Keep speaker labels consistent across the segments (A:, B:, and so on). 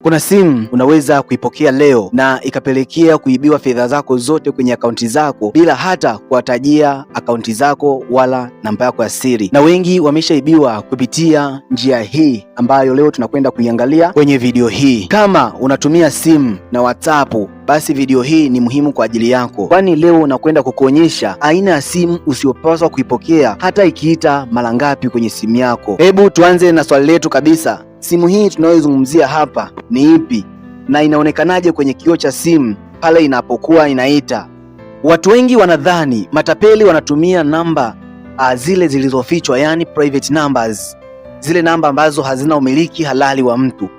A: Kuna simu unaweza kuipokea leo na ikapelekea kuibiwa fedha zako zote kwenye akaunti zako bila hata kuwatajia akaunti zako wala namba yako ya siri, na wengi wameshaibiwa kupitia njia hii ambayo leo tunakwenda kuiangalia kwenye video hii. Kama unatumia simu na WhatsApp, basi video hii ni muhimu kwa ajili yako, kwani leo unakwenda kukuonyesha aina ya simu usiyopaswa kuipokea hata ikiita mara ngapi kwenye simu yako. Hebu tuanze na swali letu kabisa. Simu hii tunayozungumzia hapa ni ipi na inaonekanaje kwenye kioo cha simu pale inapokuwa inaita? Watu wengi wanadhani matapeli wanatumia namba zile zilizofichwa, yani private numbers, zile namba ambazo hazina umiliki halali wa mtu,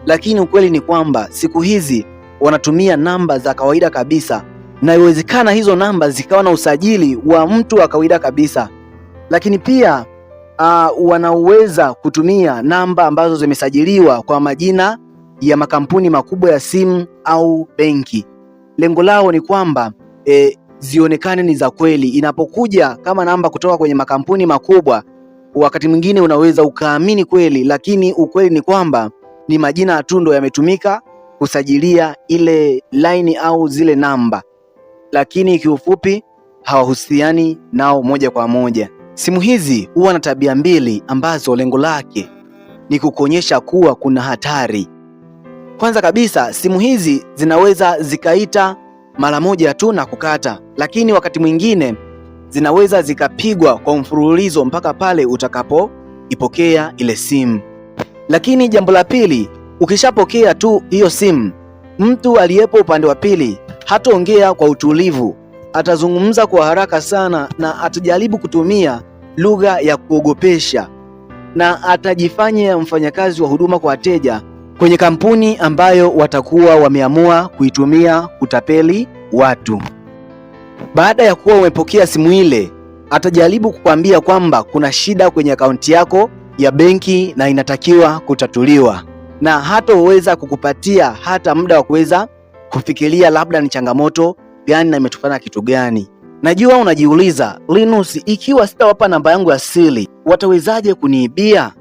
A: lakini ukweli ni kwamba siku hizi wanatumia namba za kawaida kabisa, na iwezekana hizo namba zikawa na usajili wa mtu wa kawaida kabisa, lakini pia wanaweza kutumia namba ambazo zimesajiliwa kwa majina ya makampuni makubwa ya simu au benki. Lengo lao ni kwamba zionekane ni za kweli. Inapokuja kama namba kutoka kwenye makampuni makubwa, wakati mwingine unaweza ukaamini kweli, lakini ukweli ni kwamba ni majina tu ndo yametumika kusajilia ile line au zile namba, lakini kiufupi hawahusiani nao moja kwa moja. Simu hizi huwa na tabia mbili ambazo lengo lake ni kukuonyesha kuwa kuna hatari. Kwanza kabisa, simu hizi zinaweza zikaita mara moja tu na kukata, lakini wakati mwingine zinaweza zikapigwa kwa mfululizo mpaka pale utakapoipokea ile simu. Lakini jambo la pili, ukishapokea tu hiyo simu, mtu aliyepo upande wa pili hataongea kwa utulivu, atazungumza kwa haraka sana na atajaribu kutumia lugha ya kuogopesha, na atajifanya mfanyakazi wa huduma kwa wateja kwenye kampuni ambayo watakuwa wameamua kuitumia kutapeli watu. Baada ya kuwa umepokea simu ile, atajaribu kukwambia kwamba kuna shida kwenye akaunti yako ya benki na inatakiwa kutatuliwa, na hataweza kukupatia hata muda wa kuweza kufikiria labda ni changamoto gani na imetokana kitu gani. Najua unajiuliza, Linus, ikiwa sitawapa namba yangu ya siri watawezaje kuniibia?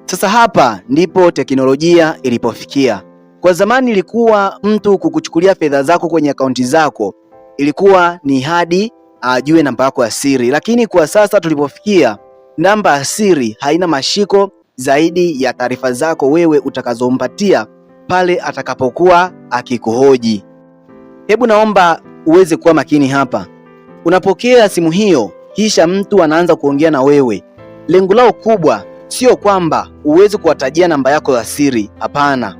A: Sasa hapa ndipo teknolojia ilipofikia. Kwa zamani ilikuwa mtu kukuchukulia fedha zako kwenye akaunti zako ilikuwa ni hadi ajue namba yako ya siri, lakini kwa sasa tulipofikia, namba ya siri haina mashiko zaidi ya taarifa zako wewe utakazompatia pale atakapokuwa akikuhoji. Hebu naomba uweze kuwa makini hapa. Unapokea simu hiyo, kisha mtu anaanza kuongea na wewe. Lengo lao kubwa sio kwamba uweze kuwatajia namba yako ya siri, hapana.